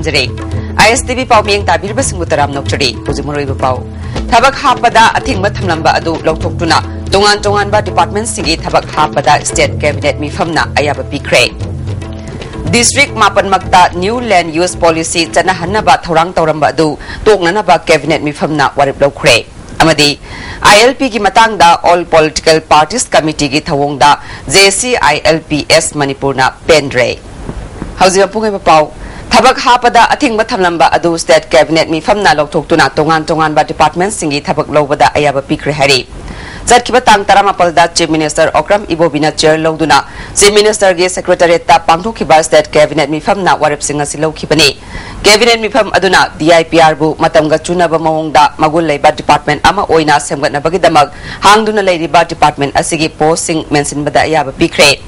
ꯇꯥꯝꯖꯔꯦ ISTV ꯄꯥꯎ ꯃꯤꯌꯦꯡ ꯇꯥꯕꯤꯔꯕꯁꯤꯡꯕꯨ ꯇꯔꯥꯝ ꯅꯣꯛꯆꯔꯤ ꯍꯧꯖꯤꯛ ꯃꯔꯨꯑꯣꯏꯕ ꯄꯥꯎ ꯊꯕꯛ ꯍꯥꯞꯄꯗ ꯑꯊꯤꯡꯕ ꯊꯝꯂꯝꯕ ꯑꯗꯨ ꯂꯧꯊꯣꯛꯇꯨꯅ ꯇꯣꯉꯥꯟ-ꯇꯣꯉꯥꯟꯕ ꯗꯤꯄꯥꯔꯠꯃꯦꯟꯠꯁꯤꯡꯒꯤ ꯊꯕꯛ ꯍꯥꯞꯄꯗ ꯁ꯭ꯇꯦꯠ ꯀꯦꯕꯤꯅꯦꯠ ꯃꯤꯐꯝꯅ ꯑꯌꯥꯕ ꯄꯤꯈ꯭ꯔꯦ District Mapanmakta New Land Use Policy Chanahannaba Thorang Tauramaba adu Toknanaba Cabinet Mifamna Warip Lokre Amadi ILP ki matangda All Political Parties Committee ki thawongda JCILPS Manipurna Pendre Hauzi Pungai Pau Thabak hapada athingba thamlamba adu State Cabinet Mifamna Loktoktuna Tongan-tongan ba Department singi thabak lobada ayaba pikre hari Zarkiba tang taramapalda Chief Minister Okram Ibobina chair loduna Chief Minister ge Secretariat ta pangthokhiba State Cabinet mifamna warip singa silaukhibani Cabinet mifam aduna DIPR bu matamga chunaba mawongda magul leiba department ama oina semgatnabagidamak hangduna leiriba department asigi posting mentionbada ayaba pikre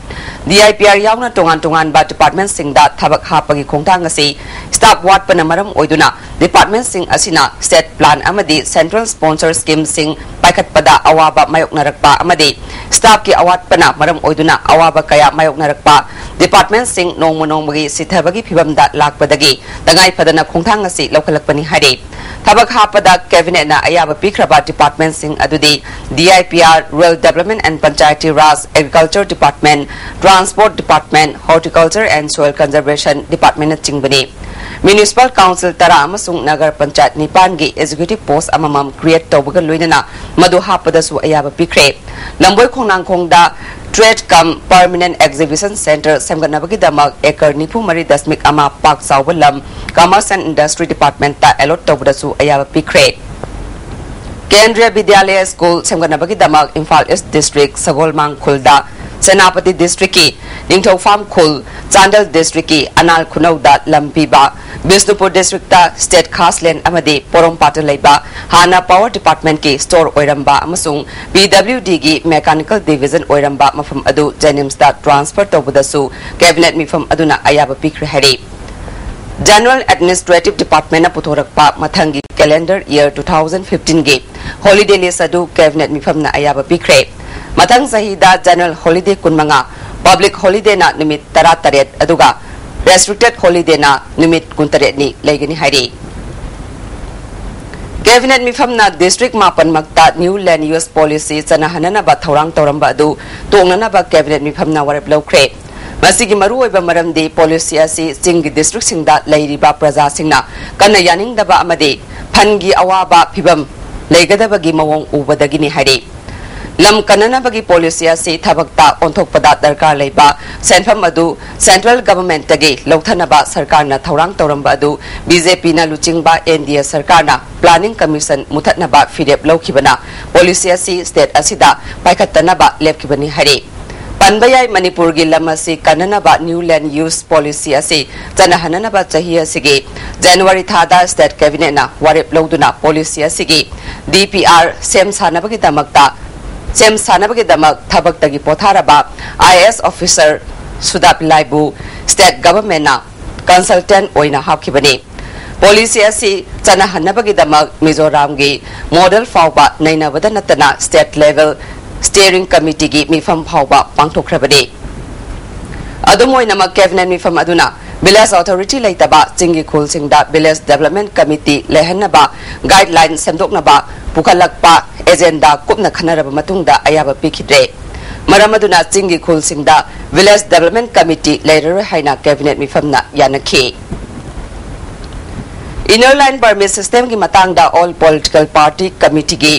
DIPR yauna tongan-tongan ba department singda thabak hapagi khongthang asi staff watpana maram oiduna department sing asina state plan amadi central sponsor scheme sing paikhatpada awaba mayoknarakpa amadi staff ki awatpana maram oiduna awaba kaya mayoknarakpa department sing nongmonongmagi sithabagi phibamda lakpadagi tangai phadana khongthang asi lokhalakpani hari thabak hapada cabinet na ayaba pikraba department sing adudi DIPR Rural Development and Panchayati Raj Agriculture Department Transport Department Horticulture and Soil Conservation Department na chingbani Municipal Council tara amasung Nagar Panchayat nipan gi executive post amamam create tawbaga loinana madu hapada su ayaba pikre lamboi khongnang khongda Trade Cum Permanent Exhibition Center semganabagi damak ekar nipu mari dasmik ama pak saubalam Commerce and Industry Department ta allot tawbada su ayaba pikre Kendriya Vidyalaya School semganabagi damak Imphal East District Sagolmang Khulda Senapati District ki Ningthau Farm Khul Chandal District ki Anal Khunauda Lampiba Bisnupur District ta State Khasland amadi Porompata leiba Hana Power Department ki Store Oiramba amasung PWD ki Mechanical Division Oiramba mafam adu Jenims ta transfer tawbadasu Cabinet mifam aduna ayaba pikre hari General Administrative Department na puthorakpa mathangi calendar year 2015 gi holiday list adu Cabinet mifam na ayaba pikre Matang sahida General Holiday kunmanga Public Holiday na numit 38 aduga Restricted Holiday na numit 13 ni laigani hari Cabinet mifam na District Mapanmakta New Land Use Policy chanahanana ba thorang tawramba adu tongnana ba Cabinet mifam na warap lawkre Masigi maruoiba maramdi policy asi singi district singda leiriba praja singna kana yaningdaba amade phangi awaba phibam leigadabagi mawong ubadagini hari Lam kanana bagi policy asi thabakta onthokpada darkar leiba senfam adu central government tagi lawthanaba sarkar na thorang tawramba adu BJP na luchingba NDA sarkar na planning commission muthatnaba fidep lawkhibana policy asi state asida paikhattanaba lepkhibani hari Panbayai Manipur gi lamasi kananaba New Land Use Policy asi chanahananaba chahi asigi January thada state cabinet na warip lawduna policy asigi DPR sem sanabagi damakta Sem sanabagi damak thabak tagi potharaba IS officer Sudapilaibu state government na consultant oina hapkhibani policy asi chanahanabagi damak Mizoram gi model fawba nainabada natana state level Steering Committee ki mifam phawba pangthokhrabani adumoy namak cabinet mifam aduna Village Authority laitaba chingi khul singda Village Development Committee lehanaba guideline semdoknaba pukhalakpa agenda kupna khanaraba matungda ayaba pikhidre maramaduna chingi khul singda Village Development Committee later haina cabinet mifamna yanakhi Inner Line Permit System ki matangda All Political Party Committee ki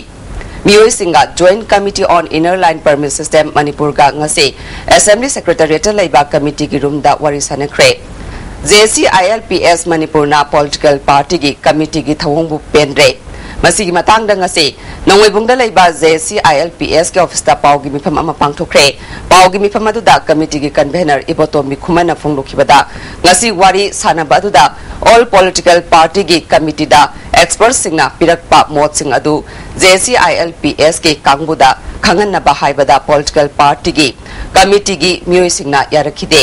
Miyoi Singa Joint Committee on Inner Line Permit System Manipur ga ngasi Assembly Secretariat laiba committee ki room da wari sanakre JCILPS Manipur na political party ki committee ki thawongbu pendre masigi matang da ngasi nongwebungda laiba JCILPS ke office ta pawgi mifam ama pangthokre pawgi mifam adu da committee ki convener iboto mikhumana phonglokhibada ngasi wari sanaba adu da all political party ki committee da experts singna pirakpa mot sing adu JCILPS ke kangbuda khanganna ba haibada political party ki committee ki miyoi singna yarakhide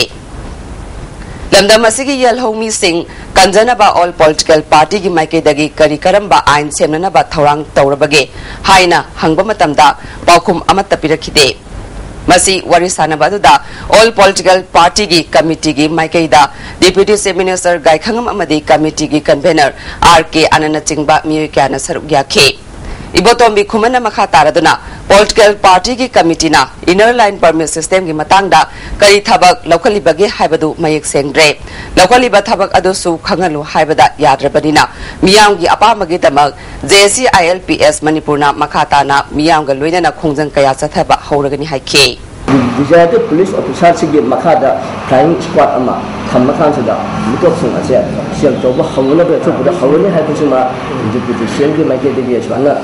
lamdam asigi yalhomi sing kanjanaba all political party ki maikeidagi kari karamba ain semnana ba thorang tawrabage haina hangba matamda paukhum amatta pirakhide Masi Warisana Baduda, all political party gi committee gi Maikaida, Deputy Chief Minister Gai Khangam Amadi committee gi convener RK Anana Chingba Miyukana Sarugyake. Ibotombi Kumana Makataraduna, political party gi committee na inner line permit system gi matangda kari thabak locally bagi haibadu mayek sengre. Locally ba thabak adusu khangalu haibada yadrabadina. Miyam gi apa magi tamak JCILPS Manipurna Makatana Miyam ga loina na khongjang kaya sathaba hauragani haike. Dijayate police officer sigi makada flying squad ama thammakan sada mutok sung ase siang toba hawla be chupuda hawle hai pusuma deputy CM gi maike de yashwana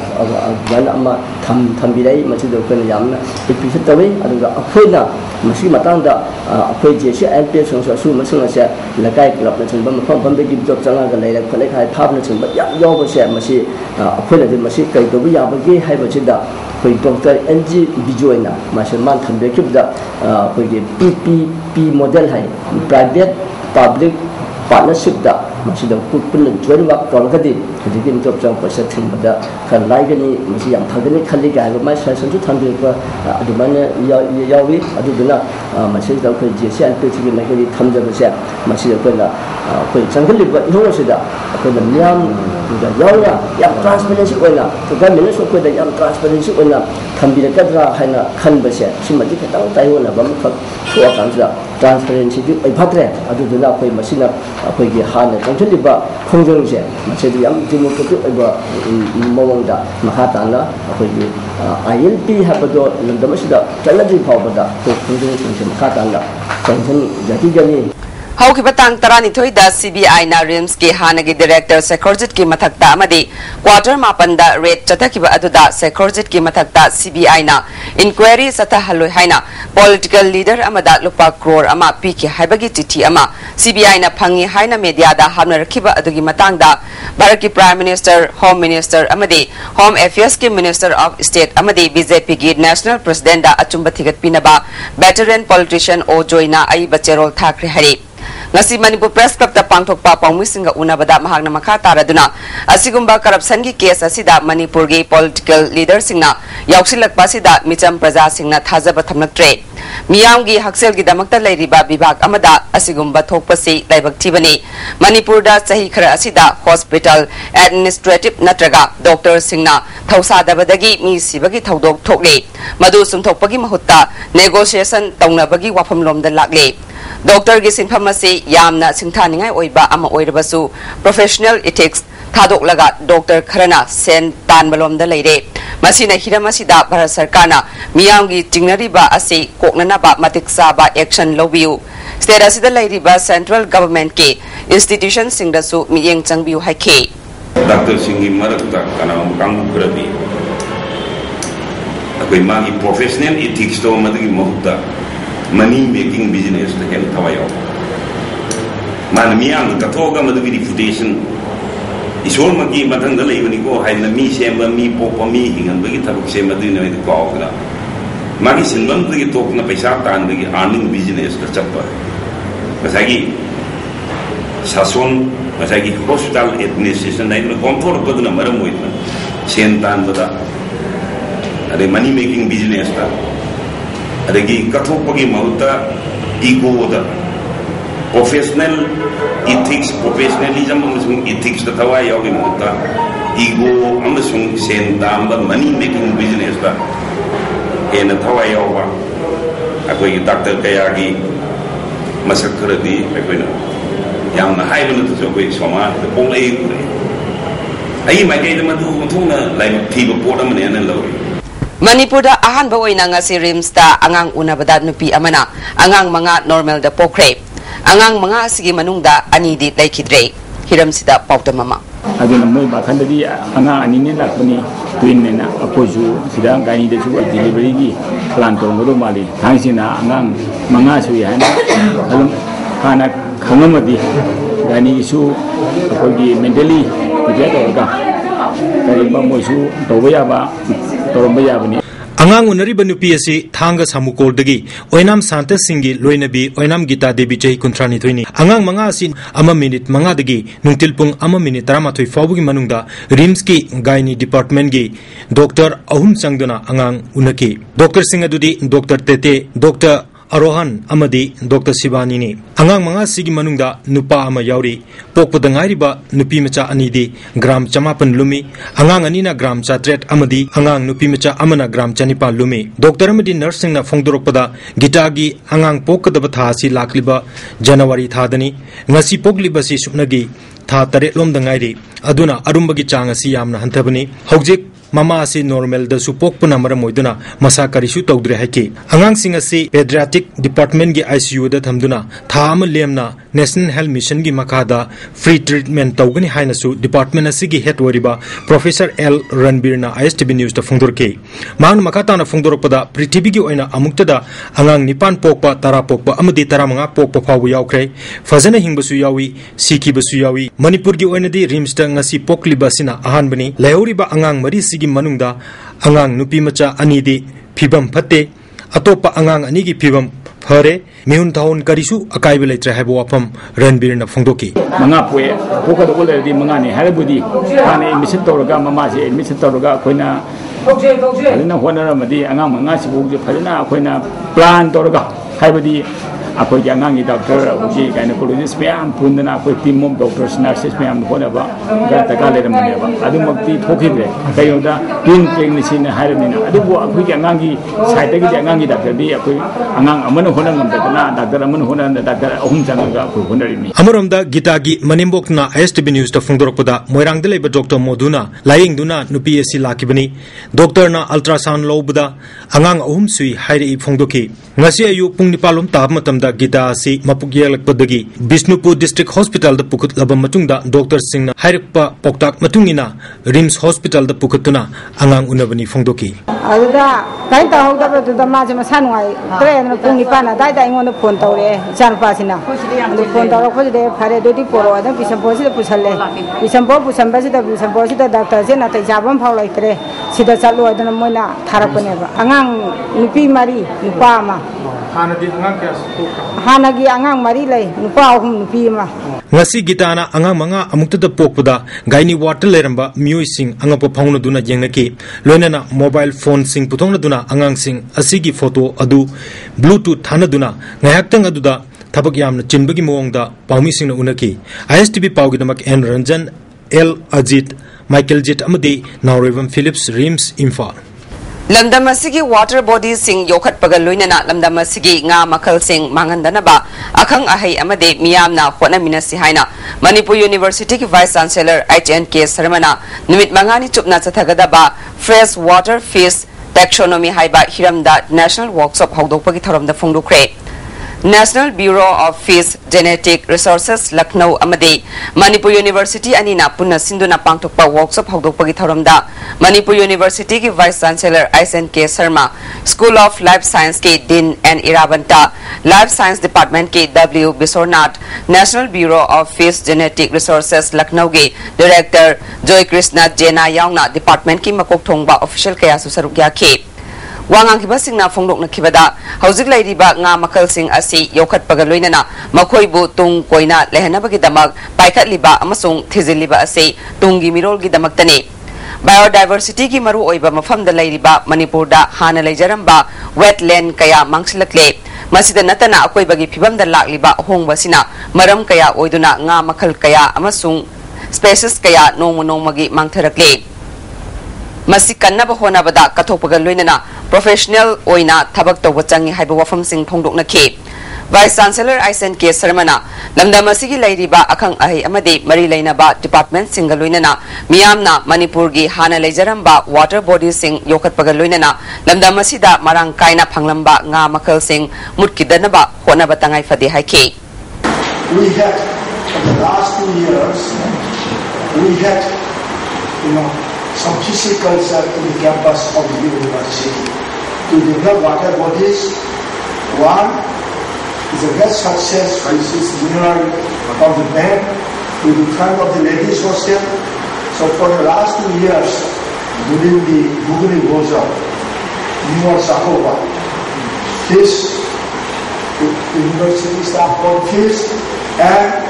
gana ama thambirai machido kan yamna episode tawe aduga aphoina masi matangda aphoi jesi LPS sung su masung ase lakai club na chungba mafam bambe gi job changa ga leira khole khai thap na chungba yaw ba se masi aphoina de masi kai do bi yabagi hai bachida koi Dr. NG Bijoina maserman thambe kibda koi PPP model hai private public partnership da masida pun join work tolgadi hadi job chang paisa thimda kan laigani masi yam thagani khali ga mai session ju thambe ko adumana yawi aduduna masida koi JCLP gi mai gi thamja ba se masida ko la koi changali ba ho sida ko la myam da yawa yam transparency oina to ga mena so ko da yam transparency oina thambi da kadra haina khan ba se simadi ka tang tai wona bam khak so kan ja transparency gi ai phatre aduduna koi masina koi gi hana control khongjong se masidi yam democratic ba mawangda mahatana koi gi ILP habado landamasida chaladi phawbada to khongjong se mahatana sanction jati gani Hauki batang tarani thoi da CBI na RIMS ki hanagi director Sekhorjit ki mathakta amadi quarter mapanda rate chathaki ba aduda Sekhorjit ki mathakta CBI na inquiry satha haloi haina political leader amada lupa crore ama pi ki haibagi chithi ama CBI na phangi haina media da hamna rakhiba adugi matangda Bharat ki Prime Minister Home Minister amadi Home Affairs ki Minister of State amadi BJP ki National President da achumba thigat pinaba veteran politician O Joina ai bacherol thakre hari ngasi Manipur Press Club ta pangthokpa pangmisinga unabada mahagna makha taraduna asigumba corruption gi case asida Manipur gi political leader singna yausilakpa sida micham praja singna thajaba thamnaktre miyam gi haksel gi damakta leiriba bibhag amada asigumba thokpasi laibak thibani Manipur da sahi khara asida hospital administrative natraga doctor singna thausadabadagi mi sibagi thodok thokle madu sumthokpagi mahutta negotiation taunabagi wafamlom da lakle Doctor Gisin Pharmacy Yamna Singthaningai Oiba Ama Oirabasu Professional Ethics Thadok Laga Dr. Kharana Sen Tan Balom da Leire Masina Hiramasida Bharat Sarkarna Miyamgi Tingnariba Asi Koknanaba Matiksa Action Lobiu State Asida Leiriba Central Government Ke Institution Singdasu Miyeng Changbiu Haike Dr. Singhi Marakta Kana Kambu Krabi Akoi Magi Professional Ethics to Madagi Mohta money making business to help Hawaii. Man Miang, Katoga, Madu reputation is all Magi Matangala, even go high the me, Samba, me, Popa, me, and Bagita, Semadina, the Kogla. Magis in London, the talk na Pesata and the earning business, the chapter. Masagi Sason, Masagi Hospital Administration, I don't comfort but the Maram Whitman, Sentan, the money making business. Adagi katopagi mauta ego da professional ethics professionalism amasung ethics da tawa yogi mauta ego amasung sentamba money making business da ena tawa yoga akoi doctor kayagi masakradi akoina yamna haibana to akoi soma da polai ai mai kai da madu thuna lai thiba podam ne na lawi Manipur da ahan ba oina ngasi RIMS da angang unabada nupi amana angang mga normal da pokre angang mga sige manung da ani di laikidre hiram sida pauta mama aduna moi bakhanda anga ani ne lakpani twin ne na apoju sida gani de su delivery gi plan to ngoro mali thangsina angang mga su ya na alum kana khangamadi gani su apogi mentally prepare to ga kari ba moi su to ya ba Angang unariba nupi asi thanga samukol dagi oinam santa singi loinabi oinam Gita Devi Jai Kuntrani Thini angang manga asi ama minute manga dagi nungtilpung ama minute taramatoi fawbugi manungda RIMS ki gaini department gi Dr. Ahum Sangduna angang unaki Dr. Singadudi Dr. Tete Dr. Arohan Amadi Dr. Sivani ni angang manga sigi manungda nupa ama yauri pokpadangairiba nupi macha anidi gram chamapan lumi angang anina gram chatret amadi angang nupi macha amana gram chanipa lumi Dr. Amadi nursing na fongdorokpada gitagi angang pokadaba tha si lakliba January thadani ngasi pogliba si supnagi tha tare lom dangairi aduna arumbagi changa si yamna hantabani hojik Mama asi normal da supok puna maram moiduna masa karisu tawdre haki angang singa si pediatric department gi ICU da thamduna thama lemna National Health Mission gi makada free treatment tawgani haina su department asigi head wariba Professor L Ranbir na ISTB news da fongdorke man makata na fongdorpada prithibi gi oina amukta da angang nipan pokpa tara pokpa amadi tara manga pokpa fawu yaukre fazana hingbasu yawi siki basu yawi Manipur gi oina di RIMS da ngasi pokliba sina ahan bani lauriba angang mari gi manungda angang nupi macha anidi phibam phate atopa angang anigi phibam phare mihun thawon karisu akaibe leitra habo wafam Ranbir na fongdoki manga poe poka do le di manga ni harabudi ane mission toroga mama je mission toroga koina alina honara madi angang manga sibu je phalina koina plan toroga haibadi akoi jangang ni doctor uji gynecologist meam pundana akoi team mom doctors nurses meam honaba ga takale ramne ba adu makti thokidre kayoda twin pregnancy na haramina adu bo akoi jangang gi side gi jangang gi doctor bi akoi angang amana hona ngam da doctor amana hona doctor ahum janga akoi honari mi amuramda Gita gi manimbok na ISTB news ta fongdorokpada moirang de leba Dr. Moduna laying duna nupi asi lakibani doctor na ultrasound lobda angang ahum sui hairi fongdoki ngasi ayu pung nipalom tab matam da Gita si mapugyalak padagi Bishnupur District Hospital da pukut labam matungda Dr. Singh na hairikpa poktak matungina RIMS Hospital da pukutuna angang unabani fongdoki aduda kai ta hau da da ma je masanu ai tre na pung ni pana dai dai ngon phone tawre chan pa sina du phone tawra khoj de phare do di poro da bisam bo si da pusalle bisam ba si da doctor je na tai jabam phau lai tre sida chalu adana moina tharapane ba angang nupi mari nupa ma hanagi angang mari lai nupa ahum nupi ma ngasi Gitana angang manga amukta da pokpada gaini water leramba mioi sing angapa phawna duna yengnaki loinana mobile phone sing puthongna duna angang sing asigi photo adu bluetooth thana duna ngayaktang aduda thabak yamna chinbagi mawngda pawmi singna unaki ISTB pawgidamak N Ranjan L Ajit Michael Jet amadi Naurevam Phillips RIMS Imphal Lamdam asigi water bodies sing yokhat pagal loinana lamdam asigi nga makal sing mangandana ba akhang ahai amade miyamna hona minasi haina Manipur University ki Vice Chancellor HNK Sarmana nimit mangani chupna chathagada ba fresh water fish taxonomy haiba hiramda national workshop hawdokpagi thoramda fongdokre National Bureau of Fish Genetic Resources Lucknow amadi Manipur University anina punna sinduna pangtokpa workshop hawdokpagi thoramda Manipur University ki Vice Chancellor SNK Sharma School of Life Science ke Dean N Irabanta Life Science Department ke W Bisornath National Bureau of Fish Genetic Resources Lucknow ke Director Joy Krishna Jena yaungna department ki makok thongba official kaya susaruk ya ke Wangang kiba sing na fongdok na kibada hauzik lai riba nga makal sing asi yokhat pagaloy na makoy bu tung koina lehana bagi damag paikat liba amasung thizil liba asi tunggi mirol gi damag tani biodiversity ki maru oiba mafam da lai riba Manipur da hana lai jaramba wetland kaya mangsilakle masida natana akoy bagi phibam da lakliba hongba sina maram kaya oiduna nga makal kaya amasung species kaya nongmagi mangtharakle Masikanna bahona bada kathopagal loinana professional oina thabak tawba changi haiba wafam sing phongdokna ke Vice Chancellor SNK Sarmana lamdam asigi lairiba akhang ahi amade mari lainaba department singa loinana miyamna Manipur gi hana leijaramba water bodies sing yokhat pagal loinana lamdam asida marang kaina phanglamba nga makal sing mutkidanaba hona batangai fade haike We had in the last 2 years we had some culture in the campus of the university to develop water bodies. One is a best success, which is mineral of the bank to the front of the ladies hostel. So for the last 2 years, during the Google goes up, his university staff volunteers and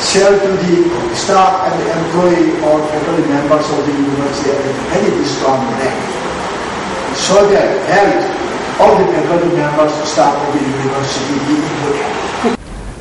share to the staff and the employee or faculty members of the university at a very discount rate, so that health of the faculty members, staff of the university be included.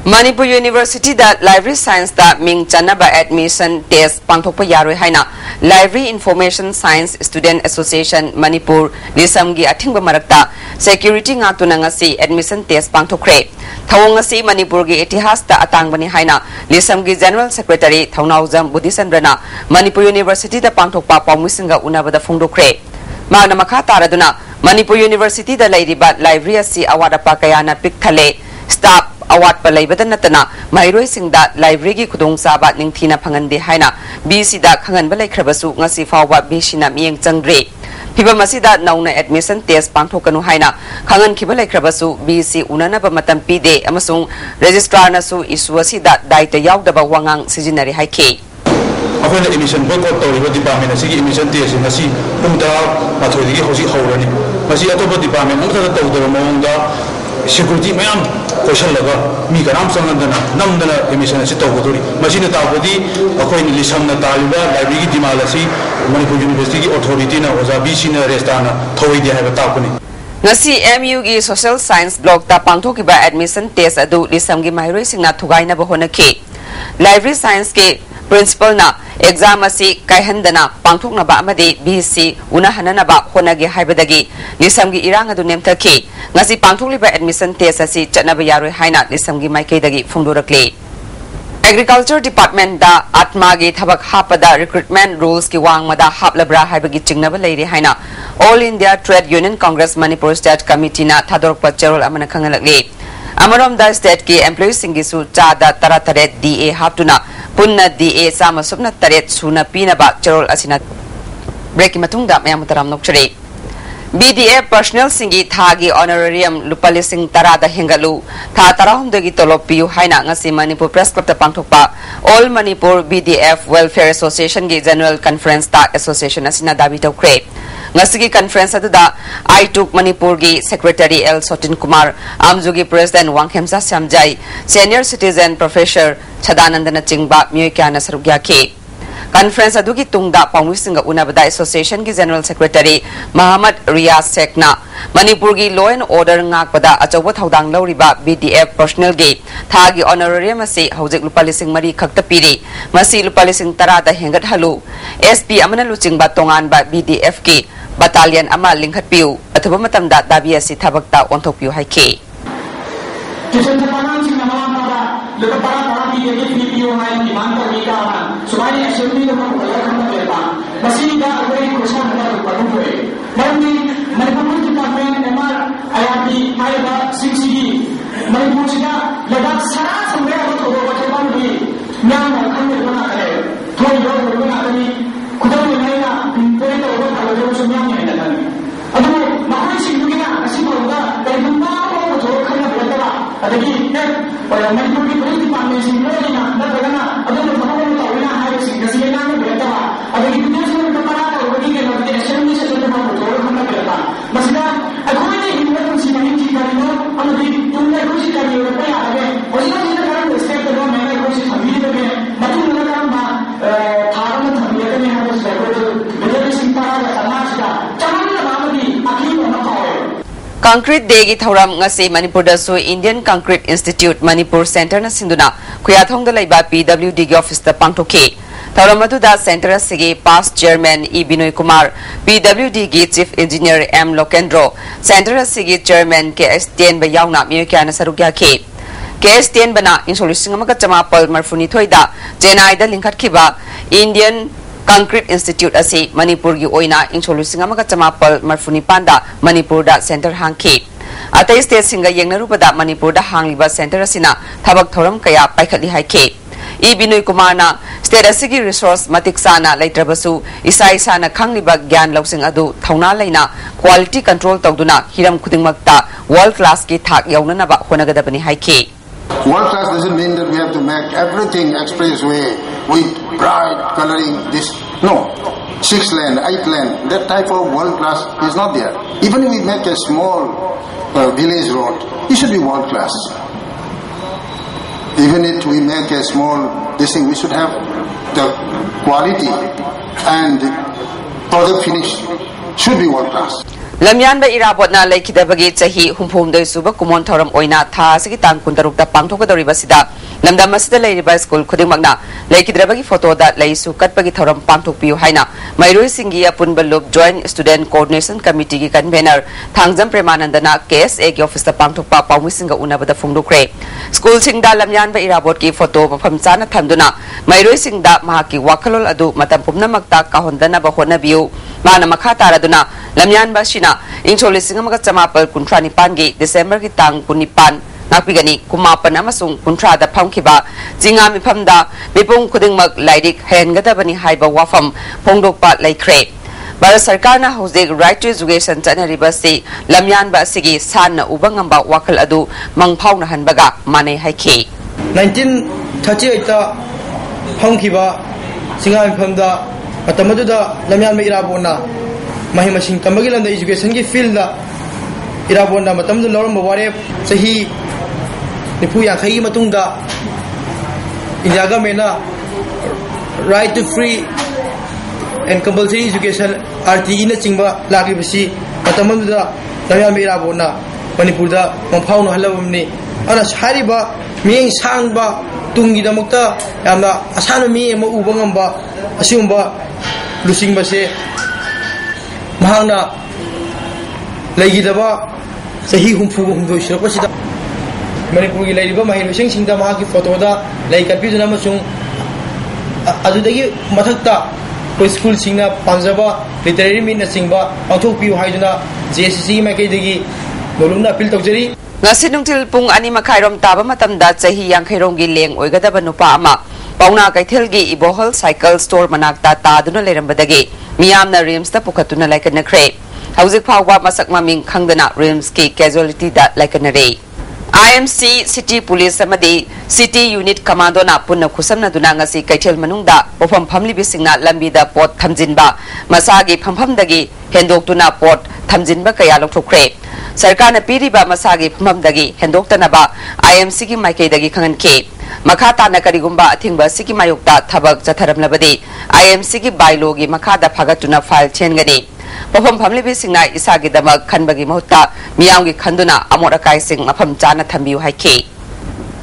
Manipur University da Library Science da Ming Chanaba Admission Test Pangthokpa Yaroi Haina Library Information Science Student Association Manipur Lisamgi Athingba Marakta Security Ngatuna ngasi Admission Test Pangthokre Thawong ngasi Manipur gi Itihas da Atangbani Haina Lisamgi General Secretary Thaunauzam Buddhisandrana Manipur University da Pangthokpa Pawmusinga Unabada Phongdokre Magna Makha Taraduna Manipur University da Lairiba Library asi awadapa kayana pikthale staff awat palai badanatana mairoi singda library gi khudong saba ningthina phangande haina BC da khangan balai khrabasu ngasi fawwa BC na mieng changre phiba masida nauna admission test pangthokanu haina khangan khibalai khrabasu BC unana ba matam pide amasung registrar na su isuasi da daita yaudaba wangang sijinari haike akhona emission boycott tawriba department asigi emission test ngasi pungda mathoi hosi hawrani masi atoba department amtha tawdara mawngda security mayam question laga mi karam sangandana namdana emission si tawdori machine tawdi akhoi ni lisamna taliba library gi dimala si Manipur University authority na ozabi sina restana thoide haiba tawpani ngasi MU gi social science block ta pangthokiba admission test adu lisamgi mairoi singna thugaina ba honaki library science ke principal na exam asi kaihandana pangthokna ba amadi BC unahanana ba honagi haibadagi lisamgi irang adu nemthaki ngasi pangthokliba admission test asi chatnaba yaroi haina lisamgi maikaidagi phungdorakle Agriculture Department da Atma gi thabak hapada recruitment rules ki wangmada haplabra haibagi chingnaba leiri haina All India Trade Union Congress Manipur State Committee na thadorpa cherol amana khangalakle Amarom da state ki employees singi su chada taratare DA haptuna punna DA sama subna taret suna pina ba cherol asina break matungda mayamutaram nokchre BDF personnel singi thagi honorarium lupali sing tarada hengalu tha tarahumdagi tolopiu haina ngasi Manipur Press Club ta pangthokpa All Manipur BDF Welfare Association gi General Conference ta association asina dabi tawkre ngasi conference aduda I took Manipur gi Secretary L Sotin Kumar Amjugi President Wangkhemsa Samjai Senior Citizen Professor Chadanandana Chingba Myoikana Sarugya ke Conference adugi tungda pangwisinga unabada association gi General Secretary Muhammad Riyaz Sekna Manipur gi law and order ngakpada achawa thaudang lawriba BDF personnel gi thagi honorarium ase hojik lupalising mari khakta piri masi lupalising tarada hengat halu SP amana luchingba tongan ba BDF ki battalion ama lingkhat piu athuba matamda dabi asi thabakta onthok piu haike Concrete Degi Thauram ngasi Manipur da su Indian Concrete Institute Manipur Center na sinduna Kuyathong da laiba PWD gi office da pangthoke Thauram adu da center sigi past chairman E Binoy Kumar PWD gi chief engineer M Lokendro center sigi chairman KS10 ba yauna miyokya na sarugya ke KS10 bana insolusing amaga chamapal marfuni thoida Chennai da lingkhat khiba Indian Concrete Institute asi Manipur gi oina insolusing amaga chamapal marfuni panda Manipur da center hangki atai state singa yengna rupada Manipur da hangliba center asina thabak thoram kaya paikhatli haike E Binoy Kumar na state asigi resource matiksana laitrabasu isa na khangliba gyan lausing adu thauna laina quality control tawduna hiram khudingmakta world class ki thak yaunana ba honagadabani haike World class doesn't mean that we have to make everything expressway with bright coloring. This no. 6 lane, 8 lane, that type of world class is not there. Even if we make a small village road, it should be world class. Even if we make a small this thing, we should have the quality and the product finish should be world class. Lamyan ba irabotna laikidabagi chahi humphumdoi suba kumon thoram oina tha sigi tang kuntarukta pangthokadori basida lamdam asida leiriba school khudingmakna laikidrabagi photo da leisu katpagi thoram pangthokpiu haina mairoi singi apunba loop joint student coordination committee gi convener thangjam premanandana KSA gi office da pangthokpa pawmisinga unabada phungdukre school singda lamyan ba irabot ki photo mafam chana thanduna mairoi singda mahaki wakalol adu matam pumnamakta kahondana ba honabiu mana makha taraduna lamyan ba shina ingcholi singamaga chamapal kuntrani pangi December ki tang kunipan nakpigani kumapan amasung kuntra da phamkiba jinga mifamda mipung khudingmak laidik hengadabani haiba wafam phongdokpa laikre Bharat Sarkar na hojik right to education chanariba si lamyan ba sigi sanna ubangamba wakal adu mangphawna hanbaga manai haiki 1938 ta phongkiba jinga mifamda matamaduda lamyan ma irabona Mahimasing tambagilan da education ki field da irabona matam du lorm ware sahi nipu yang khai matung da India government na right to free and compulsory education RTE na chingba lagi bisi matam du da lamyan irabona Manipur da mangphau no halabamni ana hariba mieng sangba tungi da mukta yamna asana mi ma ubangamba asumba lusingba se Mahana lagi daba sahi humfu humfu shirapa sida Manipur gi lagi ba mahi lusing singda mahaki photo da lagi kapi duna masung adudagi mathakta ko school singna panjaba literary min na singba authok piu haiduna JSC ma kai dagi dolumna appeal tawjari ngasi nungtil pung ani makhairom taba matamda chahi yangkhairom gi leng oigadaba nupa ama pauna kaithel gi ibohol cycle store manakta taduna lerambadagi Miyamna rims ta pukatuna like na kre hauzik phawwa masak maming khangdana rims ki casualty da like na re IMC city police amadi city unit commando na punna khusamna duna ngasi kaithel manungda pofam phamli bisingna lambi da pot thamjinba masagi phampham dagi hendok tuna pot thamjinba kaya lokthokre sarkar na piriba masagi phampham dagi hendok tanaba IMC ki maikei dagi khangan ke Makata na karigumba athingba siki mayukta thabak chatharamlabadi IMC ki bylaw gi makada phagatuna file chengani pofam phamli bisingna isagi damak khanbagi mahutta miyam gi khanduna amora kai sing mafam chana thambiu haike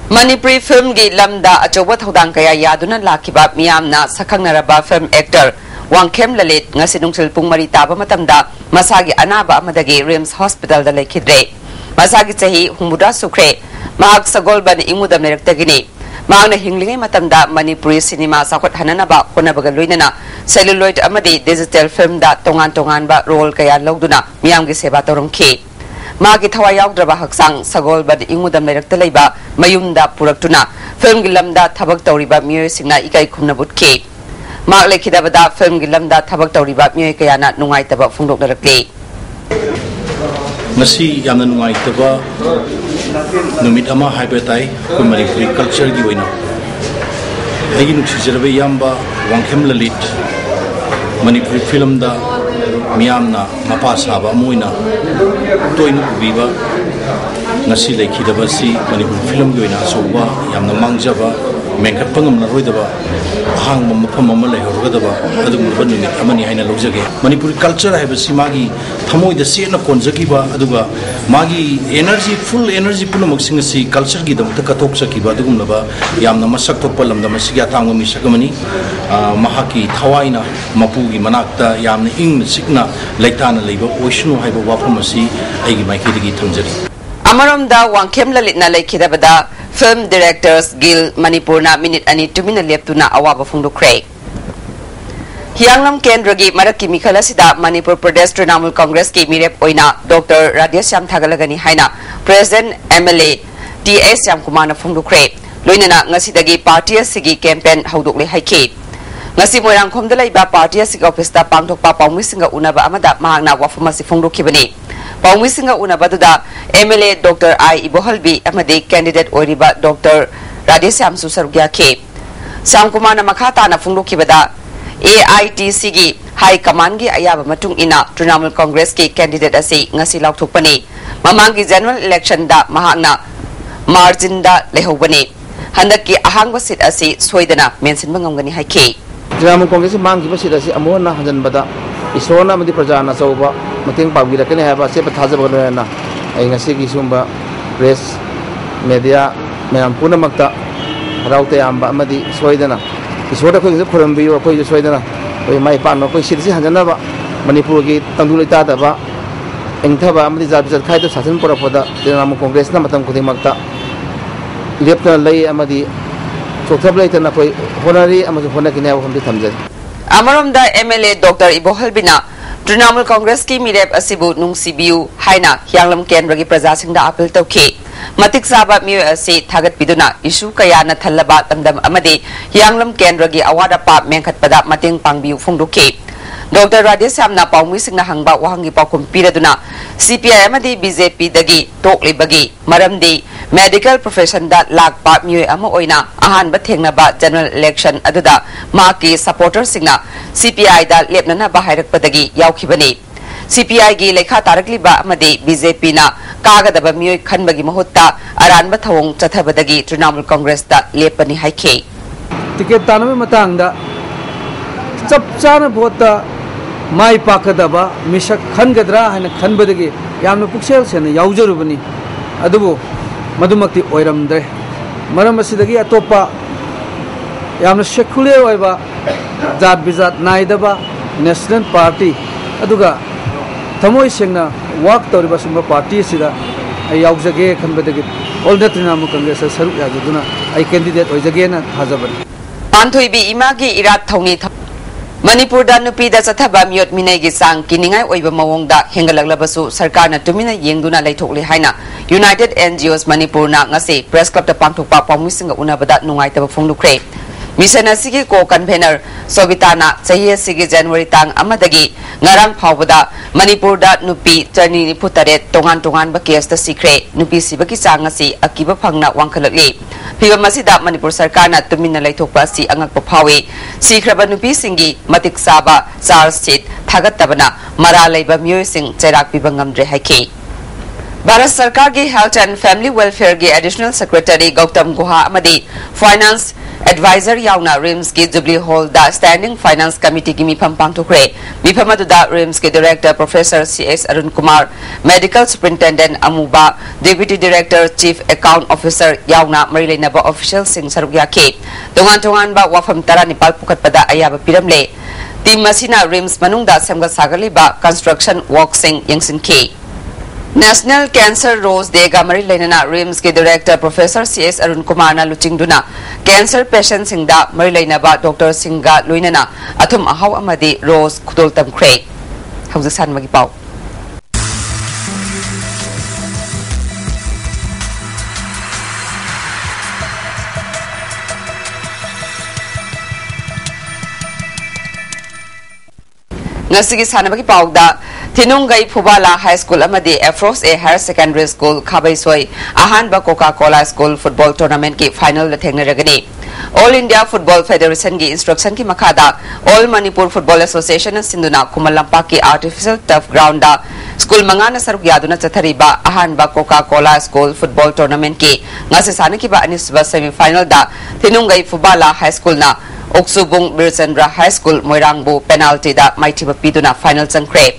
Manipuri film gi lamda achoba thodang kaya yaduna lakiba miyamna sakhangnaraba film actor Wangkhem Lalit ngasi nungsil pung mari taba matamda masagi anaba amadagi Rims Hospital da lekhidre masagi chahi humudra sukre mahak sagolban imudam nerektagini Magna hinglingai matamda Manipuri cinema sakot hananaba honabaga loinana celluloid amadi digital film da tongan ba role kaya logduna miyamgi seba torongki magi thawa yaugdraba haksang sagol bad ingudam lerakta leiba mayumda puraktuna film gilamda thabak tawriba miyoy singna ikai khumna butki mag lekhidabada film gilamda thabak tawriba miyoy kayana nungai taba phungdok narakki Nasi yamna nungai taba numit ama haibatai ko Manipuri culture gi waina agi nuksi jarabe yamba Wangkhem Lalit Manipuri film da miyamna mapa saba moina toinu biba nasi lekhidaba si Manipuri film gi waina soba yamna mangjaba mengkat pangam na roidaba hang mafam ama lehorgadaba adugumba numit amani haina lojage Manipuri culture haibasi magi thamoi da sena konjakiba aduga magi energy full energy punamak singasi culture gi damta katok sakiba adugumlaba yamna masak thokpa lamda masiga tangwa misakamani mahaki thawaina mapugi manakta yamna ing sikna leitana leiba oishnu haiba wafamasi aigi maikidigi thamjari Amaramda Wangkhem Lalit na lekhidabada Film Directors Guild Manipur na minute ani 2 minute leptuna awaba phungdukre Hianglam Kendra gi maraki mikhala sida Manipur Pradesh Trinamool Congress ki mirep oina Dr. Radhesham Thagalagani haina President MLA TS Yamkumar na phungdukre loinana ngasidagi party asigi campaign haudokle haike ngasi moirangkhomda leiba party asigi office ta pangthokpa pawmisinga unaba amada mahakna wafamasi phungdokhibani Pawmisinga unabaduda MLA Dr. I Ibohalbi amadi candidate oiriba Dr. Radhesham Susarugya ke Samkumar na makata na phungdokibada AITC gi Hai Kaman gi ayaba matung ina Trinamool Congress ki candidate asi ngasi lauthupani mamang gi general election da mahakna margin da lehobani handak ki ahang basit asi soidana mention bangamgani haiki Trinamool Congress mang gi basit asi amona hajan bada isona madi prajana sauba mating pabgira kene haba se pathaja bagana ai ngasi gi sumba press media मैम पुनमक्ता हराउते आंबा अमदी सोइदना इसोर कोई खुरमबियो कोई सोइदना कोई माई पानो कोई सिरसी हंजनबा मणिपुर की तंदुलिता दबा इंथबा अमदी जाबिजत खाइतो शासन पुरपदा तृणमूल कांग्रेस ना मतम खुदिमक्ता लेपना लई अमदी चोथब लैतना कोई होनरी अमदी होनकिने हमदि थमजे अमरमदा एमएलए डॉक्टर इबोहलबिना Trinamool Congress ki mirep asibu nungsibiu haina hianglam kendra gi prajasinda appeal tawki matik saba miyo asi thagat piduna issue kaya na thallaba tamdam amadi hianglam kendra gi awada pa mengkhat pada mating pangbiu phongduki Dr. Radhe Samna Paumi Singna Hangba Wahangi Pakum Piraduna CPI amadi BJP dagi tokli bagi maramdi medical profession da lakpa miyo ama oina ahan ba thengna ba general election aduda maki supporter singna CPI da lepnana ba hairak padagi yaukhibani CPI gi lekha tarakli ba amadi BJP na kagadaba miyo khanbagi mahutta aran ba thawong chathabadagi Trinamool Congress da lepani haike ticket taname matang da chap chana bota mai pakadaba misak khangadra haina khanbadagi yamna puksel sena yaujurubani adubu madumakti oiramdre maram asidagi atopa yamna secular oiba jat bizat naidaba national party aduga thamoi sengna work toriba sumba party sida ai yaujage khanbadagi all the Trinamool Congress saru yajuduna ai candidate oijage na thajabani Anthoibi imagi irat thongni Manipur da nupi da chathaba miyot minai gi sang kiningai oiba mawongda hengalaglabasu sarkar na tumina yengduna laithokli haina United NGOs Manipur na ngasi press club ta pangthokpa pawmisinga unabada nungaitaba phongdukre mission asigi ko convener Sobitana chahi asigi January tang amadagi ngarang phawbada Manipur da nupi chani putare tongan ba case ta sikre nupi sibaki sang asi akiba phangna wangkhalakli Piba masida Manipur sarkar na tumina laithokpa si angakpa phawi sikraba nupi singi matik saba charge sheet thagatabana mara leiba myoy sing cherak piba ngamdre haiki Bharat Sarkar gi Health and Family Welfare gi Additional Secretary Gautam Guha amadi Finance Advisor yauna RIMS ki Jubilee Hall da Standing Finance Committee gi mifam pangthokre mifam aduda RIMS ki Director Professor CS Arun Kumar Medical Superintendent Amuba Deputy Director Chief Account Officer yauna marilainaba official sing saruk yaki tongan ba wafam tara nipal pukatpada ayaba piramle team masina RIMS manungda semga sagaliba construction work sing yangsinki National Cancer Rose Day Gamari Lainana RIMS ke Director Professor CS Arun Kumar na luchingduna cancer patient singda Marilaina ba Dr. Singha Luinana athum ahaw amadi Rose Khudol Tamkre hawza san magi pau Ngasigi sanabagi pauda Tinungai Pubala High School amadi Afros A Higher Secondary School Khabaisoi ahanba Coca-Cola School Football Tournament ki final thengnaragani All India Football Federation ki instruction ki makhada All Manipur Football Association sinduna Kumalampa ki artificial turf ground da school manga na saruk yaduna chathariba ahanba Coca-Cola School Football Tournament ki ngase sanaki ba anisba semi final da Tinungai Pubala High School na Oksubung Birchandra High School Moirangbu penalty da maitiba piduna final changkre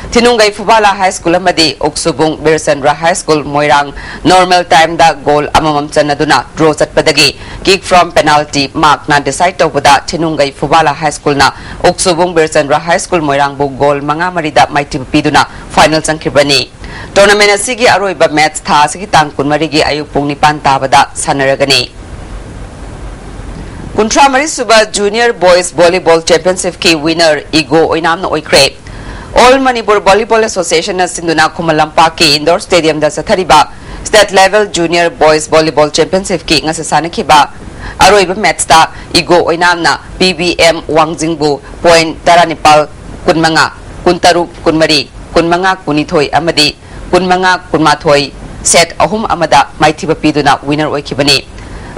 Tinungai Pubala High School amadi Oksubung Birchandra High School Moirang normal time da goal amamam chanaduna draw chatpadagi kick from penalty mark na decide tawbada Tinungai Pubala High School na Oksubung Birchandra High School Moirangbu goal manga marida maitiba piduna final changkribani tournament asigi aroiba match tha asigi tang kunmarigi ayuk pung 9 tabada sanaragani Kuntramari Suba Junior Boys Volleyball Championship ki winner Igo Oinam na oikre. All Manipur Volleyball Association na sinduna Kumalampa ki indoor stadium da sathariba state level Junior Boys Volleyball Championship ki nga sasana ki ba aroiba match ta Igo Oinam na PBM Wangjingbu point taranipal kunmanga kuntaru kunmari kunmanga kunithoi amadi kunmanga kunmathoi set ahum amada maithiba piduna winner oikibani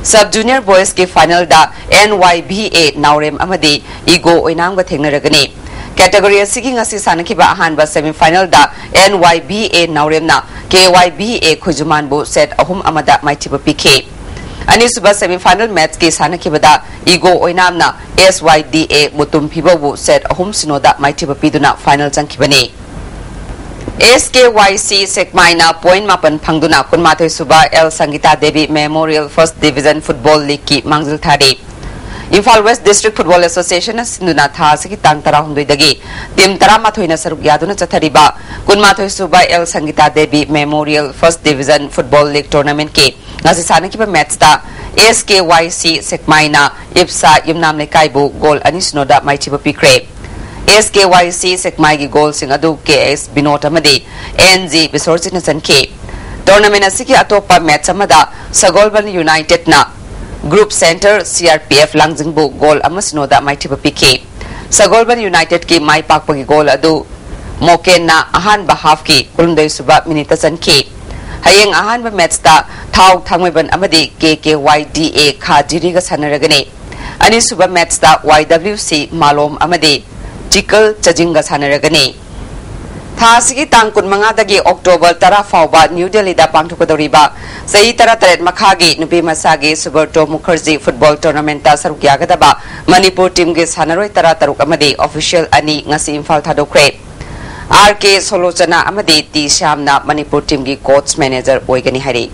Sub Junior Boys ki final da NYBA Naurem amadi Igo Oinam ga thengnaragani category asigi ngasi sanakiba ahanba semi final da NYBA Nauremna KYBA Khujuman bu set ahum amada maitiba PK Anisuba semi final match ki sanakibada Ego Oinamna SYDA Mutum Piba bu set ahum sinoda maitiba piduna final changkibani SKYC Sekmaina point mapan phangduna kunmathai suba L Sangita Devi Memorial First Division Football League ki mangzil thari Imphal West District Football Association sinduna tha sigi tang tara hundoi dagi tim tara mathoina saruk yaduna chathariba kunmathoi suba L Sangita Devi Memorial First Division Football League Tournament ke ngasi sanakiba match ta SKYC Sekmaina Ipsa Yumnam Lekaibu goal ani sinoda maichiba pikre SKYC Sekmai gi goal sing adu KS Binot amadi NG Bisorjin sanke tournament asiki atopa match amada Sagolban United na Group Center CRPF Langjingbu goal amasinoda maitiba PK Sagolban United ki mai pakpagi goal adu Moken na ahanba half ki kulundai suba minita sanke hayeng ahanba match ta thau thangmeban amadi KKYDA Khajiri ga sanaragane ani suba match ta YWC Malom amadi Jikal Chajinga Sanaragani. Thasigi Tankun Mangadagi October Tara Fauba New Delhi da Pangtukadoriba Sai Tara Taret Makagi Nubi Masagi Suberto Mukherjee Football Tournament ta Sarukyagadaba Manipur team ge Sanaroi Tara Taruk Amadi official ani ngasi Imphal Thadokre RK Solochana Amadi T Shamna Manipur team ge coach manager oigani hari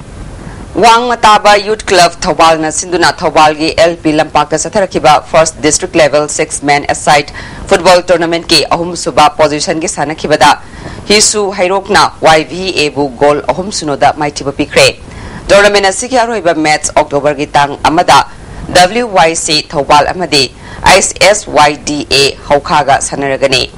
Wang Mataba Youth Club Thobal na Sinduna Thobal gi LP Lampak ta Satharakiba First District Level 6-man aside Football Tournament ki ahum suba position ki sanakibada Hisu Hairokna YVA bu goal ahum sunoda maitiba pikre Tournament asiki aroiba match October ki tang amada WYC Thobal amadi ISSYDA Haukaga sanaragani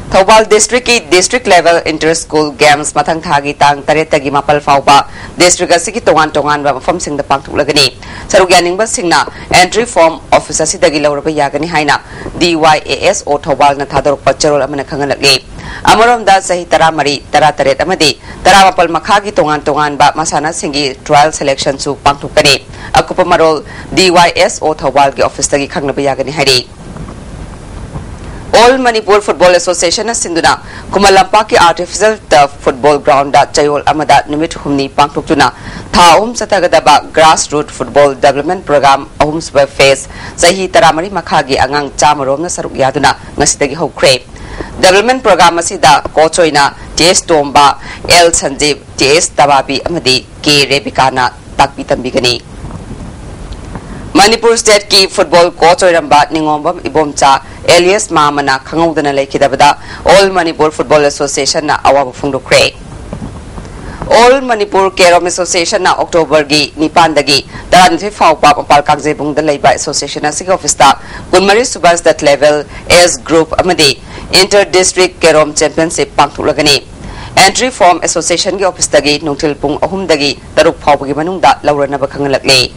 Thobal District ki District Level Inter-School Games mathang thagi tang taretagi mapal fauba District asiki tongan ba mafam singda pangtuklagani sarugyaningba singna entry form office asidagi lawraba yagani haina DYAS o Thobal na thadorok pacharol amana khangalagi Amaromda sahi taramari taret amadi taramapal makhagi tongan ba masana singi trial selection su pangtukani akupa marol DYS o Thobal gi office tagi khanglaba yagani hari All Manipur Football Association Sinduna Kumalampa ki artificial turf football ground da Chayol amada numit humni pangtuktuna thaum satagadaba grassroots football development program ahum sba phase sahi taramari makhagi angang chamarom na saruk yaduna ngasidagi hokre development program asida kochoina TS Tomba L Sanjeev TS Tababi amadi K Rebikana takpi tambigani Manipur State ki football coach oiramba Ningombam Ibomcha Elias Mamana Kangudana Lekidabada All Manipur Football Association na awaba fundukre All Manipur Kerom Association na October gi Nipandagi Taranthi Faupa Pampal Kagjebung da Leiba Association na Sig Office ta Kunmari Subas that level S group amadi Inter District Kerom Championship pangtulagani Entry form association gi office tagi nungtil pung ahumdagi taruk phawbagi manungda lawranaba khangalakle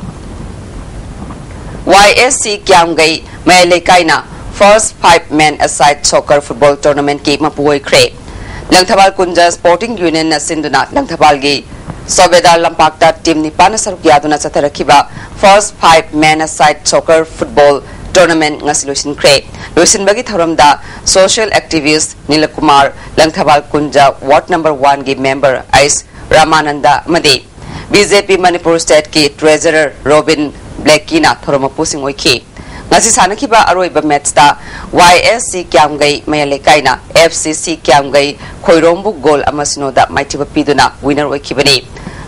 YSC Kyamgai Mailekaina First 5-man aside soccer football tournament ki mapuoi kre Langthabal Kunja Sporting Union na Sinduna Langthabal gi Sobedar Lampakta team ni pana saruk yaduna satarakiba First 5-man aside soccer football tournament ngasilusin kre lusin bagi tharamda social activist Nilakumar Langthabal Kunja ward number 1 gi member Ais Ramananda Madi BJP Manipur State ki treasurer Robin Blackina Thoroma Pusing Oiki ngasi sanakiba aroiba match ta YSC Kyamgai Mayalekaina FCC Kyamgai Khoirombu goal amasinoda maitiba piduna winner oikibani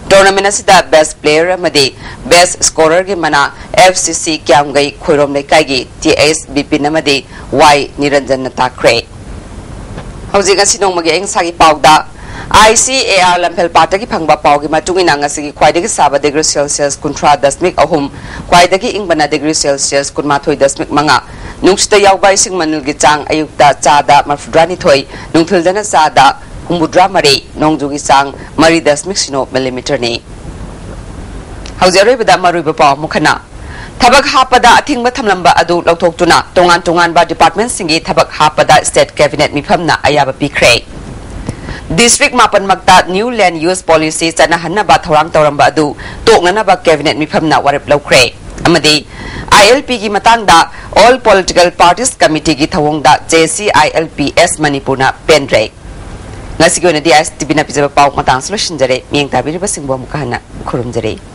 tournament asida best player amadi best scorer gi mana FCC Kyamgai Khoirom Lekai gi TS Bipin amadi Y Niranjan Natakre hauji ngasi nongmagi eng sagi pawda ICAR Lampel Pataki Pangba Paugi Matungina Ngasigi Quidegi Saba degree Celsius Kuntra Dasmik Ahum Quidegi Ingbana degree Celsius Kunmatoi Dasmik Manga Nungsta Yaubai Sing Manil Gitang Ayukta Chada Marfudrani Toy Nungtildana Sada Humbudra Mari Nongjugi Sang Mari Dasmik Sino millimeter ni Hauzari Bada Maruba Pau Mukana Tabak Hapada Ating Matamlamba Adu Lautoktuna Tongan Ba Department Singi Tabak Hapada State Cabinet Mipamna Ayaba Pikre District Mapan Magta New Land Use Policy Chanahanna ba thorang tawramba adu toknana ba cabinet mifamna warep lokre ILP की matangda all political parties committee की thawongda JCILPS Manipurna penre ngasi ko na di as tibina pizaba pau matang solution jare mieng tabiri ba singbo mukahana khurum jare